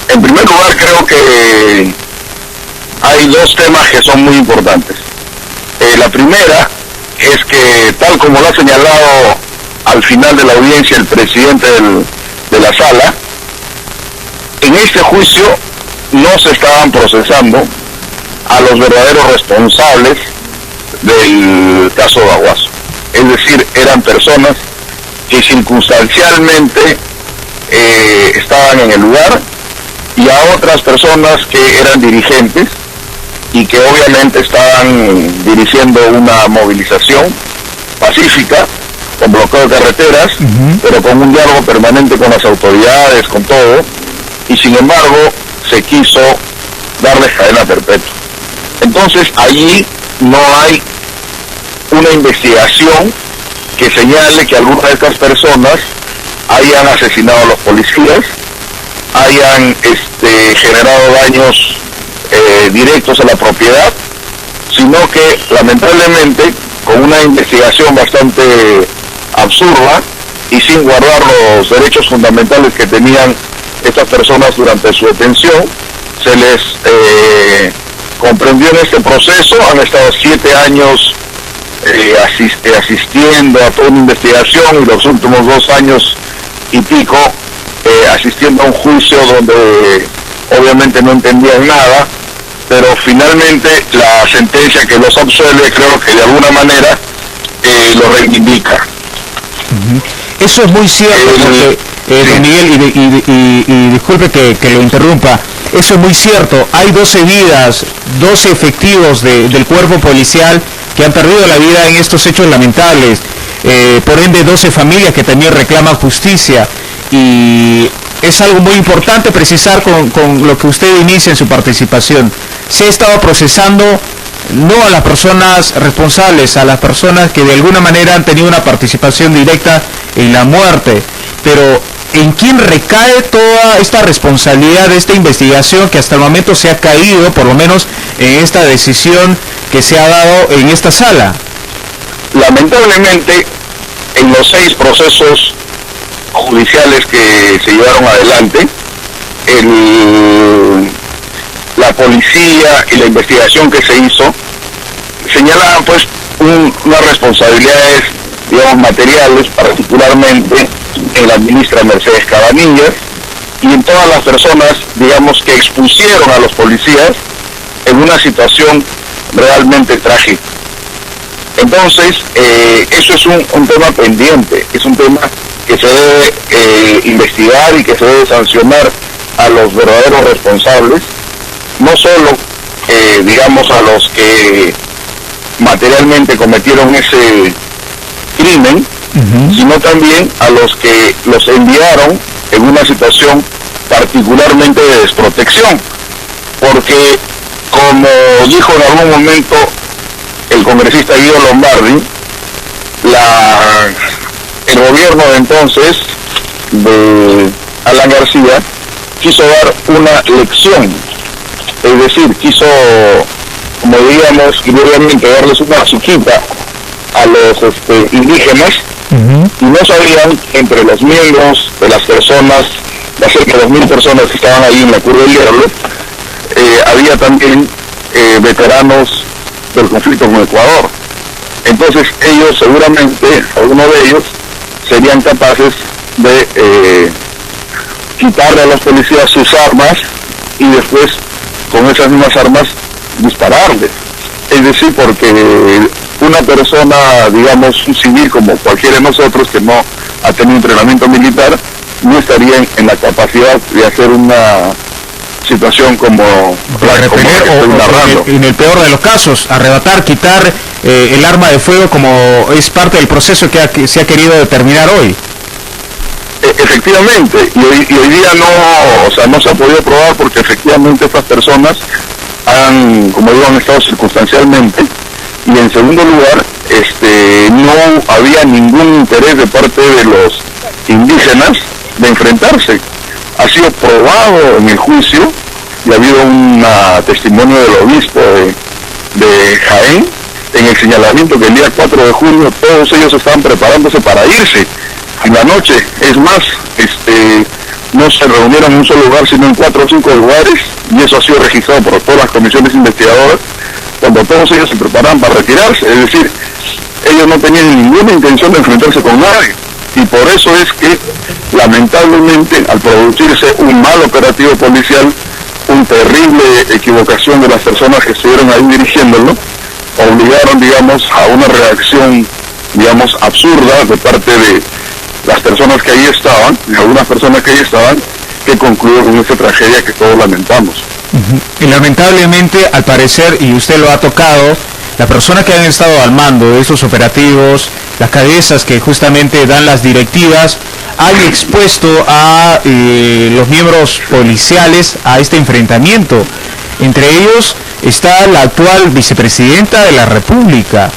En primer lugar, creo que hay dos temas que son muy importantes. La primera es que, tal como lo ha señalado al final de la audiencia el presidente de la sala, en este juicio no se estaban procesando a los verdaderos responsables del caso Baguazo. Es decir, eran personas que circunstancialmente estaban en el lugar, y a otras personas que eran dirigentes y que obviamente estaban dirigiendo una movilización pacífica, con bloqueo de carreteras, pero con un diálogo permanente con las autoridades, con todo, y sin embargo se quiso darles cadena perpetua. Entonces allí no hay una investigación que señale que algunas de estas personas hayan asesinado a los policías, hayan generado daños directos a la propiedad, sino que lamentablemente con una investigación bastante absurda y sin guardar los derechos fundamentales que tenían estas personas durante su detención, se les comprendió en este proceso. Han estado 7 años asistiendo a toda una investigación, y los últimos 2 años y pico asistiendo a un juicio donde obviamente no entendían nada, pero finalmente la sentencia que los absuelve creo que de alguna manera lo reivindica. Eso es muy cierto, don Miguel, y disculpe que lo interrumpa, eso es muy cierto. Hay 12 vidas, 12 efectivos del cuerpo policial que han perdido la vida en estos hechos lamentables, por ende 12 familias que también reclaman justicia, y es algo muy importante precisar con lo que usted inicia en su participación. Se ha estado procesando no a las personas responsables, a las personas que de alguna manera han tenido una participación directa en la muerte, pero ¿en quién recae toda esta responsabilidad de esta investigación que hasta el momento se ha caído, por lo menos en esta decisión que se ha dado en esta sala? Lamentablemente, en los 6 procesos judiciales que se llevaron adelante, la policía y la investigación que se hizo señalaban pues unas responsabilidades, digamos, materiales, particularmente en la ministra Mercedes Cabanillas y en todas las personas, digamos, que expusieron a los policías en una situación realmente trágica. Entonces, eso es un tema pendiente, es un tema que se debe investigar y que se debe sancionar a los verdaderos responsables, no solo, digamos, a los que materialmente cometieron ese crimen, sino también a los que los enviaron en una situación particularmente de desprotección, porque como dijo en algún momento el congresista Guido Lombardi, el gobierno de entonces de Alan García quiso dar una lección, es decir, quiso, como diríamos, obviamente darles una azuquita a los indígenas, y no sabían entre los miembros de las personas, las cerca de 2.000 personas que estaban ahí en la Curva del Diablo, había también veteranos del conflicto con Ecuador. Entonces ellos seguramente, algunos de ellos, serían capaces de quitarle a los policías sus armas y después con esas mismas armas dispararles. Es decir, porque una persona, digamos, un civil como cualquiera de nosotros que no ha tenido entrenamiento militar, no estaría en la capacidad de hacer una situación como repeler o en el peor de los casos, arrebatar, quitar el arma de fuego, como es parte del proceso que se ha querido determinar hoy. Efectivamente, y hoy día no se ha podido probar, porque efectivamente estas personas como digo, han estado circunstancialmente, y en segundo lugar, no había ningún interés de parte de los indígenas de enfrentarse. Ha sido probado en el juicio, y ha habido un testimonio del obispo de Jaén, en el señalamiento que el día 4 de junio todos ellos estaban preparándose para irse en la noche. Es más, no se reunieron en un solo lugar, sino en 4 o 5 lugares, y eso ha sido registrado por todas las comisiones investigadoras, cuando todos ellos se preparaban para retirarse. Es decir, ellos no tenían ninguna intención de enfrentarse con nadie, y por eso es que, lamentablemente, al producirse un mal operativo policial, una terrible equivocación de las personas que estuvieron ahí dirigiéndolo, obligaron, digamos, a una reacción, digamos, absurda de parte de las personas que ahí estaban, de algunas personas que ahí estaban, que concluyó con esta tragedia que todos lamentamos. Y lamentablemente, al parecer, y usted lo ha tocado, las personas que han estado al mando de estos operativos, las cabezas que justamente dan las directivas, han expuesto a los miembros policiales a este enfrentamiento. Entre ellos está la actual vicepresidenta de la República.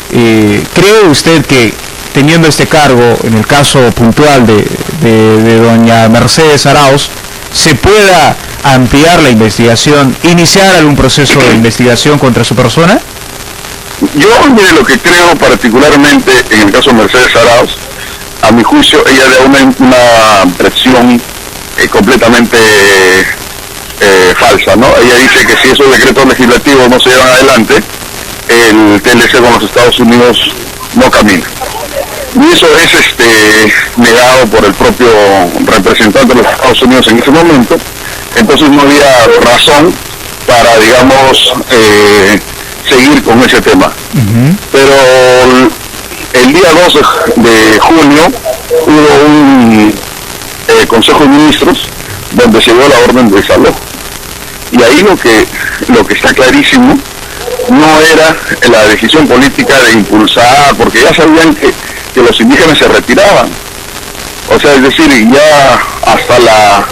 ¿Cree usted que, teniendo este cargo, en el caso puntual de doña Mercedes Arauz, se pueda ampliar la investigación, iniciar algún proceso de investigación contra su persona? Yo, mire, lo que creo particularmente en el caso de Mercedes Arauz, a mi juicio, ella da una versión completamente falsa, ¿no? Ella dice que si esos decretos legislativos no se llevan adelante, el TLC con los Estados Unidos no camina. Y eso es negado por el propio representante de los Estados Unidos en ese momento. Entonces no había razón para, digamos, seguir con ese tema. Pero el día 12 de junio hubo un Consejo de Ministros donde se dio la orden de desalojo. Y ahí lo que está clarísimo no era la decisión política de impulsar, porque ya sabían que los indígenas se retiraban. O sea, es decir, ya hasta la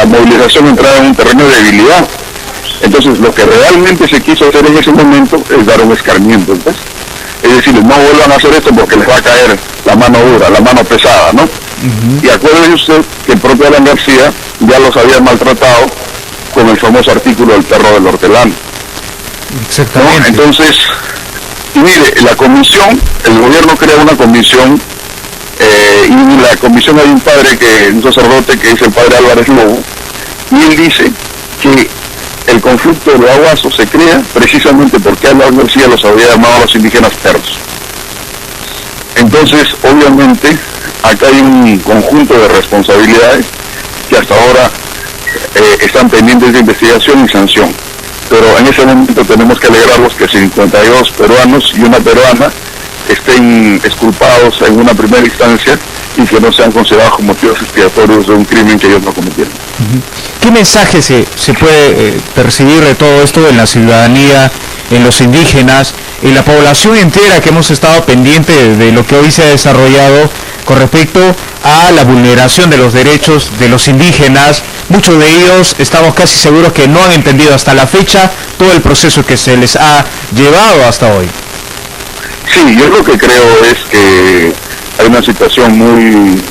movilización entraba en un terreno de debilidad. Entonces, lo que realmente se quiso hacer en ese momento es dar un escarmiento, ¿ves? Es decir, no vuelvan a hacer esto porque les va a caer la mano dura, la mano pesada, ¿no? Y acuérdese usted que el propio Alan García ya los había maltratado con el famoso artículo del perro del hortelano. Exactamente. ¿No? Entonces, mire, la comisión, el gobierno crea una comisión, y en la comisión hay un sacerdote que es el padre Álvarez Lobo, y él dice que el conflicto de Baguazo se crea precisamente porque Alan García los había llamado a los indígenas perros. Entonces, obviamente, acá hay un conjunto de responsabilidades que hasta ahora están pendientes de investigación y sanción. Pero en ese momento tenemos que alegrarnos que 52 peruanos y una peruana estén exculpados en una primera instancia y que no sean considerados como motivos expiatorios de un crimen que ellos no cometieron. ¿Qué mensaje se puede percibir de todo esto en la ciudadanía, en los indígenas, en la población entera que hemos estado pendiente de lo que hoy se ha desarrollado con respecto a la vulneración de los derechos de los indígenas? Muchos de ellos estamos casi seguros que no han entendido hasta la fecha todo el proceso que se les ha llevado hasta hoy. Sí, yo lo que creo es que hay una situación muy,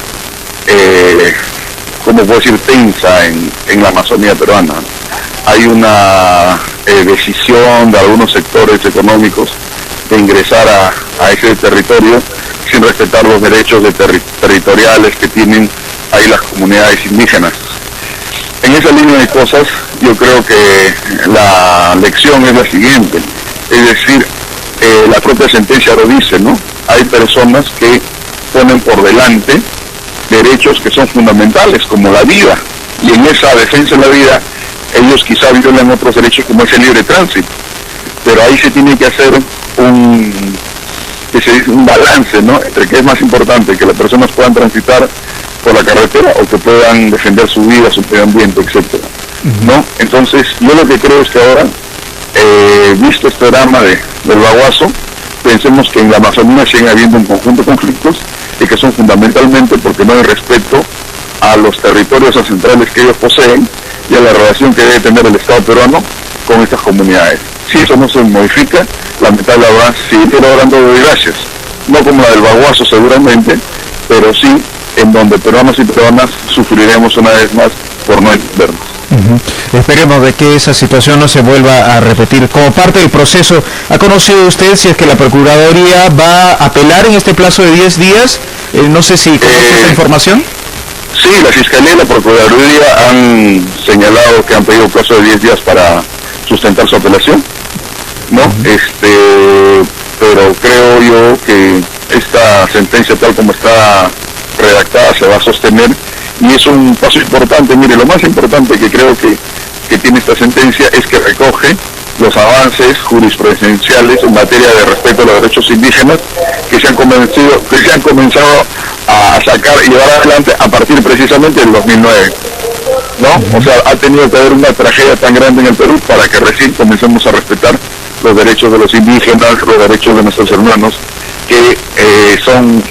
¿cómo puedo decir?, tensa en la Amazonía peruana. Hay una decisión de algunos sectores económicos de ingresar a ese territorio sin respetar los derechos territoriales que tienen ahí las comunidades indígenas. En esa línea de cosas, yo creo que la lección es la siguiente, es decir, la propia sentencia lo dice, ¿no? Hay personas que ponen por delante derechos que son fundamentales, como la vida, y en esa defensa de la vida, ellos quizá violan otros derechos como es el libre tránsito, pero ahí se tiene que hacer un balance, ¿no?, entre qué es más importante, que las personas puedan transitar por la carretera o que puedan defender su vida, su medio ambiente, etcétera, ¿no? Entonces, yo lo que creo es que ahora, visto este drama del Baguazo, pensemos que en la Amazonía sigue habiendo un conjunto de conflictos y que son fundamentalmente porque no hay respeto a los territorios ancestrales que ellos poseen y a la relación que debe tener el Estado peruano con estas comunidades. Si eso no se modifica, lamentablemente habrá seguir hablando de desgracias, no como la del Baguazo seguramente, pero sí en donde peruanos y peruanas sufriremos una vez más por no entendernos. Esperemos de que esa situación no se vuelva a repetir. Como parte del proceso, ¿ha conocido usted si es que la Procuraduría va a apelar en este plazo de 10 días? No sé si conoce esta información. Sí, la Fiscalía y la Procuraduría han señalado que han pedido plazo de 10 días para sustentar su apelación, ¿no? Pero creo yo que esta sentencia, tal como está redactada, se va a sostener, y es un paso importante. Mire, lo más importante que creo que tiene esta sentencia es que recoge los avances jurisprudenciales en materia de respeto a los derechos indígenas que se han comenzado a sacar y llevar adelante a partir precisamente del 2009, ¿no? O sea, ha tenido que haber una tragedia tan grande en el Perú para que recién comencemos a respetar los derechos de los indígenas, los derechos de nuestros hermanos, que son,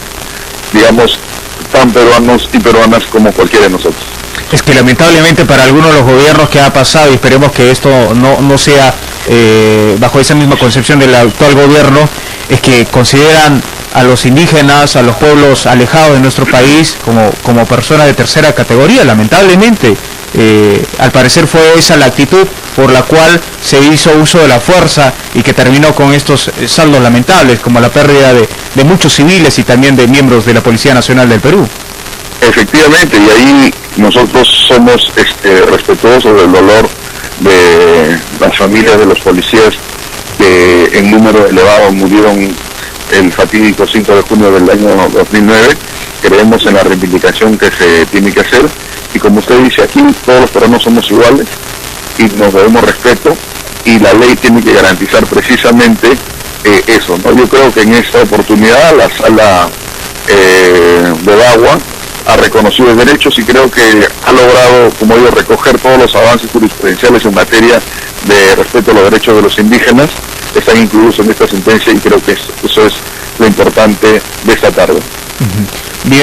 digamos, tan peruanos y peruanas como cualquiera de nosotros. Es que lamentablemente para algunos de los gobiernos que ha pasado, y esperemos que esto no sea bajo esa misma concepción del actual gobierno, es que consideran a los indígenas, a los pueblos alejados de nuestro país como personas de tercera categoría. Lamentablemente, al parecer fue esa la actitud por la cual se hizo uso de la fuerza y que terminó con estos saldos lamentables, como la pérdida de muchos civiles y también de miembros de la Policía Nacional del Perú. Efectivamente, y ahí nosotros somos respetuosos del dolor de las familias de los policías que en número elevado murieron el fatídico 5 de junio del año 2009. Creemos en la reivindicación que se tiene que hacer, y como usted dice, aquí todos los peruanos somos iguales y nos debemos respeto, y la ley tiene que garantizar precisamente eso, ¿no? Yo creo que en esta oportunidad la Sala de Bagua ha reconocido derechos, y creo que ha logrado, como digo, recoger todos los avances jurisprudenciales en materia de respeto a los derechos de los indígenas. Están incluidos en esta sentencia, y creo que eso es lo importante de esta tarde. Bien.